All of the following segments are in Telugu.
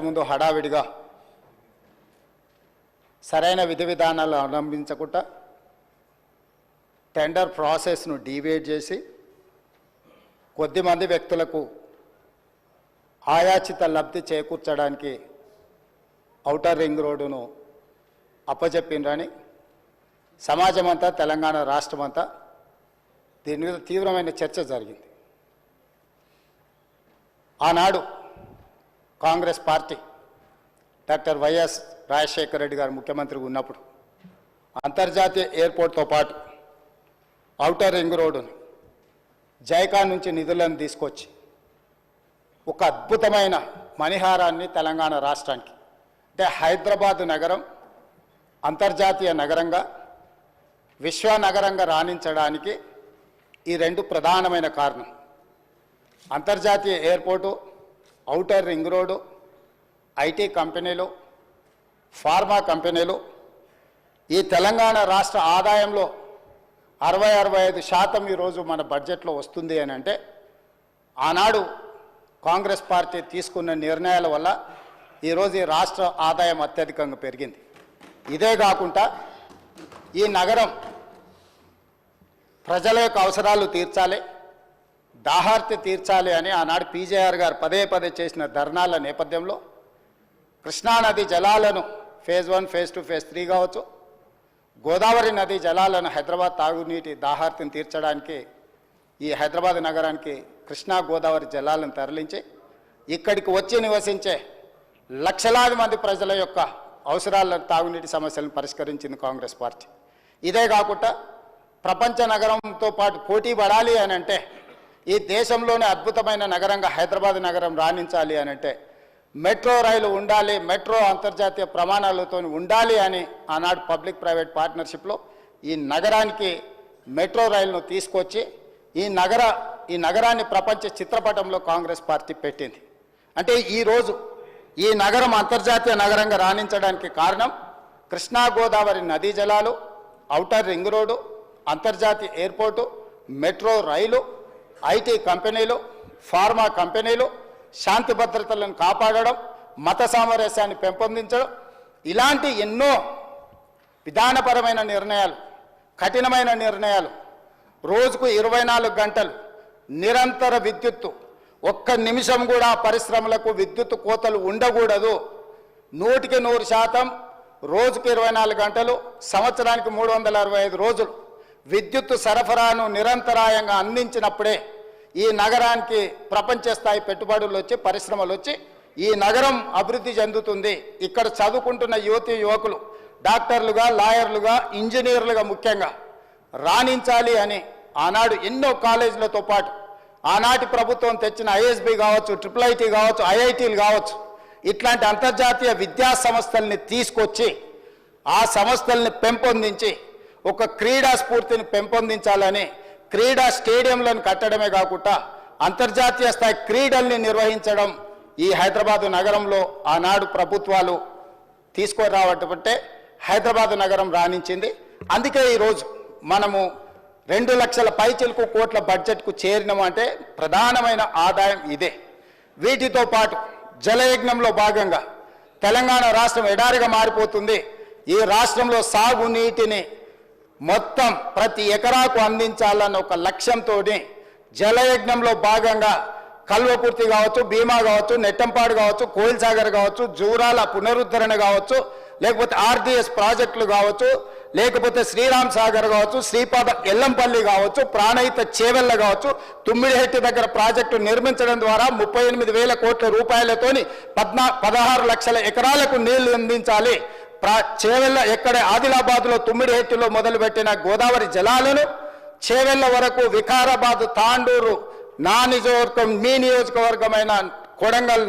ముందు హడావిడిగా సరైన విధి విధానాలు అవలంబించకుండా టెండర్ ప్రాసెస్ను డీవియేట్ చేసి కొద్దిమంది వ్యక్తులకు ఆయాచిత లబ్ధి చేకూర్చడానికి ఔటర్ రింగ్ రోడ్డును అప్పచెప్పిండ్రని సమాజమంతా తెలంగాణ రాష్ట్రమంతా దీని మీద తీవ్రమైన చర్చ జరిగింది. ఆనాడు Congress party doctor YS Rajasekhara Reddy గారు ముఖ్యమంత్రిగా ఉన్నప్పుడు అంతర్జాతీయ ఎయిర్పోర్ట్తో పాటు ఔటర్ రింగ్ రోడ్డును జైకా నుంచి నిధులను తీసుకొచ్చి ఒక అద్భుతమైన మణిహారాన్ని తెలంగాణ రాష్ట్రానికి అంటే హైదరాబాద్ నగరం అంతర్జాతీయ నగరంగా విశ్వనగరంగా రాణించడానికి ఈ రెండు ప్రధానమైన కారణం. అంతర్జాతీయ airport, outer ring road, IT కంపెనీలు, ఫార్మా కంపెనీలు ఈ తెలంగాణ రాష్ట్ర ఆదాయంలో 60-65% ఈరోజు మన బడ్జెట్లో వస్తుంది అని అంటే ఆనాడు కాంగ్రెస్ పార్టీ తీసుకున్న నిర్ణయాల వల్ల ఈరోజు ఈ రాష్ట్ర ఆదాయం అత్యధికంగా పెరిగింది. ఇదే కాకుండా ఈ నగరం ప్రజల యొక్క అవసరాలు తీర్చాలి, దాహార్తి తీర్చాలి అని ఆనాడు పీజేఆర్ గారు పదే పదే చేసిన ధర్నాల నేపథ్యంలో కృష్ణానది జలాలను ఫేజ్ 1, ఫేజ్ 2, ఫేజ్ 3 కావచ్చు, గోదావరి నది జలాలను హైదరాబాద్ తాగునీటి దాహార్తిని తీర్చడానికి ఈ హైదరాబాద్ నగరానికి కృష్ణా గోదావరి జలాలను తరలించి ఇక్కడికి వచ్చి నివసించే లక్షలాది మంది ప్రజల యొక్క అవసరాలను తాగునీటి సమస్యలను పరిష్కరించింది కాంగ్రెస్ పార్టీ. ఇదే కాకుండా ప్రపంచ నగరంతో పాటు పోటీ పడాలి అని అంటే ఈ దేశంలోనే అద్భుతమైన నగరంగా హైదరాబాద్ నగరం రాణించాలి అని అంటే మెట్రో రైలు ఉండాలి, మెట్రో అంతర్జాతీయ ప్రమాణాలతో ఉండాలి అని ఆనాడు పబ్లిక్ ప్రైవేట్ పార్ట్నర్షిప్లో ఈ నగరానికి మెట్రో రైలును తీసుకొచ్చి ఈ నగరాన్ని ప్రపంచ చిత్రపటంలో కాంగ్రెస్ పార్టీ పెట్టింది. అంటే ఈరోజు ఈ నగరం అంతర్జాతీయ నగరంగా రాణించడానికి కారణం కృష్ణా గోదావరి నదీ జలాలు, ఔటర్ రింగ్ రోడ్డు, అంతర్జాతీయ ఎయిర్పోర్టు, మెట్రో రైలు, ఐటీ కంపెనీలు, ఫార్మా కంపెనీలు, శాంతి భద్రతలను కాపాడడం, మత సామరస్యాన్ని పెంపొందించడం, ఇలాంటి ఎన్నో విధానపరమైన నిర్ణయాలు, కఠినమైన నిర్ణయాలు, రోజుకు 24 గంటలు నిరంతర విద్యుత్తు, ఒక్క నిమిషం కూడా పరిశ్రమలకు విద్యుత్ కోతలు ఉండకూడదు, 100% రోజుకు 24 గంటలు, సంవత్సరానికి 365 రోజులు విద్యుత్తు సరఫరాను నిరంతరాయంగా అందించినప్పుడే ఈ నగరానికి ప్రపంచ స్థాయి పెట్టుబడులు వచ్చి పరిశ్రమలు వచ్చి ఈ నగరం అభివృద్ధి చెందుతుంది. ఇక్కడ చదువుకుంటున్న యువకులు డాక్టర్లుగా, లాయర్లుగా, ఇంజనీర్లుగా ముఖ్యంగా రాణించాలి అని ఆనాడు ఎన్నో కాలేజీలతో పాటు ఆనాటి ప్రభుత్వం తెచ్చిన ఐఎస్బి కావచ్చు, IIIT కావచ్చు, ఐఐటీలు కావచ్చు, ఇట్లాంటి అంతర్జాతీయ విద్యా సంస్థల్ని తీసుకొచ్చి ఆ సంస్థల్ని పెంపొందించి ఒక క్రీడా స్ఫూర్తిని పెంపొందించాలని క్రీడా స్టేడియంలను కట్టడమే కాకుండా అంతర్జాతీయ స్థాయి క్రీడల్ని నిర్వహించడం ఈ హైదరాబాదు నగరంలో ఆనాడు ప్రభుత్వాలు తీసుకురావటంటే హైదరాబాదు నగరం రాణించింది. అందుకే ఈరోజు మనము 2 లక్షల పైచిలకు కోట్ల బడ్జెట్కు చేరినామంటే ప్రధానమైన ఆదాయం ఇదే. వీటితో పాటు జలయజ్ఞంలో భాగంగా తెలంగాణ రాష్ట్రం ఎడారిగా మారిపోతుంది. ఈ రాష్ట్రంలో సాగునీటిని మొత్తం ప్రతి ఎకరాకు అందించాలన్న ఒక లక్ష్యంతో జలయజ్ఞంలో భాగంగా కల్వకుర్తి కావచ్చు, భీమా కావచ్చు, నెట్టంపాడు కావచ్చు, కోయిల్ సాగర్ కావచ్చు, జూరాల పునరుద్ధరణ కావచ్చు, లేకపోతే RDS ప్రాజెక్టులు కావచ్చు, లేకపోతే శ్రీరామ్ సాగర్ కావచ్చు, శ్రీపాద ఎల్లంపల్లి కావచ్చు, ప్రాణహిత చేవెళ్ళ కావచ్చు, తుమ్మిడిహెట్టి దగ్గర ప్రాజెక్టు నిర్మించడం ద్వారా 38,000 కోట్ల రూపాయలతోని 16 లక్షల ఎకరాలకు నీళ్లు అందించాలి. చేవెళ్ళ ఎక్కడ ఆదిలాబాద్లో తుమ్మిడిహెట్టిలో మొదలుపెట్టిన గోదావరి జలాలను చేవెళ్ళ వరకు వికారాబాద్, తాండూరు, నా నియోజకవర్గం, మీ నియోజకవర్గమైన కొడంగల్,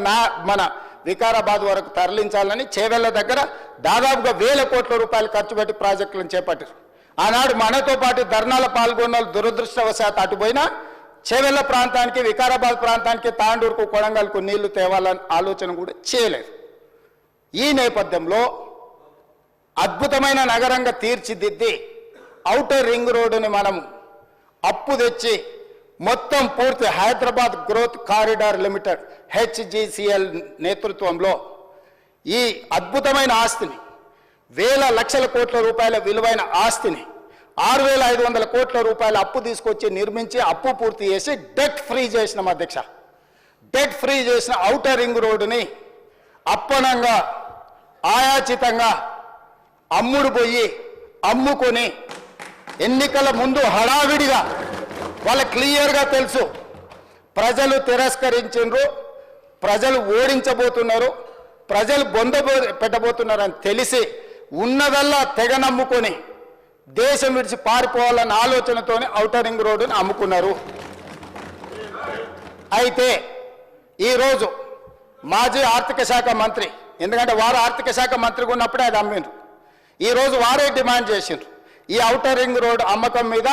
మన వికారాబాద్ వరకు తరలించాలని చేవెళ్ళ దగ్గర దాదాపుగా 1,000 కోట్ల రూపాయలు ఖర్చు పెట్టి ప్రాజెక్టులను చేపట్టారు. ఆనాడు మనతో పాటు ధర్నాల పాల్గొన్న దురదృష్టవశాత్తు అటుపోయినా చేవెళ్ళ ప్రాంతానికి, వికారాబాద్ ప్రాంతానికి, తాండూరుకు, కొడంగల్కు నీళ్లు తేవాలని ఆలోచన కూడా చేయలేదు. ఈ నేపథ్యంలో అద్భుతమైన నగరంగా తీర్చిదిద్ది ఔటర్ రింగ్ రోడ్డుని మనం అప్పు తెచ్చి మొత్తం పూర్తి Hyderabad growth corridor limited HGCL నేతృత్వంలో ఈ అద్భుతమైన ఆస్తిని, వేల లక్షల కోట్ల రూపాయల విలువైన ఆస్తిని 6,500 కోట్ల రూపాయల అప్పు తీసుకొచ్చి నిర్మించి అప్పు పూర్తి చేసి డెట్ ఫ్రీ చేసినాం అధ్యక్ష. డెట్ ఫ్రీ చేసిన ఔటర్ రింగ్ రోడ్డుని అప్పనంగా ఆయాచితంగా అమ్ముకొని ఎన్నికల ముందు హడావిడిగా వాళ్ళకి క్లియర్గా తెలుసు ప్రజలు తిరస్కరించారు, ప్రజలు ఓడించబోతున్నారు, ప్రజలు పెట్టబోతున్నారు అని తెలిసి ఉన్నదల్లా తెగ నమ్ముకొని దేశం విడిచి పారిపోవాలన్న ఆలోచనతోనే ఔటర్ రింగ్ రోడ్డుని అమ్ముకున్నారు. అయితే ఈరోజు మాజీ ఆర్థిక శాఖ మంత్రి, ఎందుకంటే వారు ఆర్థిక శాఖ మంత్రిగా ఉన్నప్పుడే అది అమ్మిండ్రు, ఈరోజు వారే డిమాండ్ చేసిండ్రు ఈ ఔటర్ రింగ్ రోడ్ అమ్మకం మీద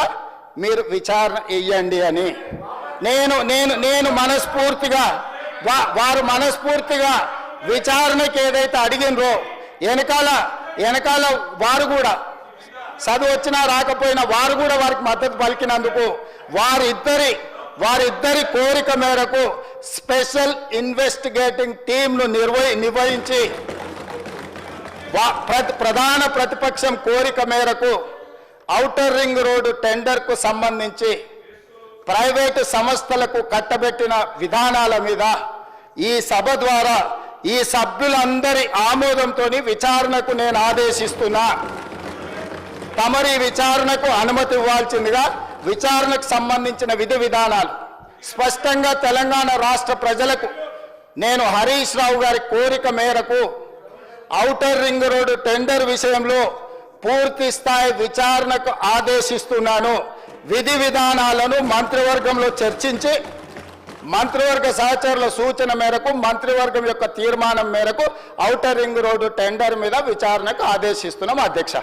మీరు విచారణ ఇయ్యండి అని. నేను మనస్ఫూర్తిగా వారు మనస్ఫూర్తిగా విచారణకి ఏదైతే అడిగినరో వెనకాల వారు కూడా చదువు వచ్చినా రాకపోయినా వారు కూడా వారికి మద్దతు పలికినందుకు వారిద్దరి కోరిక మేరకు స్పెషల్ ఇన్వెస్టిగేటింగ్ టీంను నిర్వహించి ప్రధాన ప్రతిపక్షం కోరిక మేరకు ఔటర్ రింగ్ రోడ్డు టెండర్కు సంబంధించి ప్రైవేటు సంస్థలకు కట్టబెట్టిన విధానాల మీద ఈ సభ ద్వారా ఈ సభ్యులందరి ఆమోదంతో విచారణకు నేను ఆదేశిస్తున్నా. తమరి విచారణకు అనుమతి ఇవ్వాల్సిందిగా విచారణకు సంబంధించిన విధి విధానాలు స్పష్టంగా తెలంగాణ రాష్ట్ర ప్రజలకు నేను హరీష్ రావు గారి కోరిక మేరకు ఔటర్ రింగ్ రోడ్డు టెండర్ విషయంలో పూర్తి స్థాయి విచారణకు ఆదేశిస్తున్నాను. విధి విధానాలను మంత్రివర్గంలో చర్చించి మంత్రివర్గ సహచరుల సూచన మేరకు మంత్రివర్గం యొక్క తీర్మానం మేరకు ఔటర్ రింగ్ రోడ్డు టెండర్ మీద విచారణకు ఆదేశిస్తున్నాం అధ్యక్ష.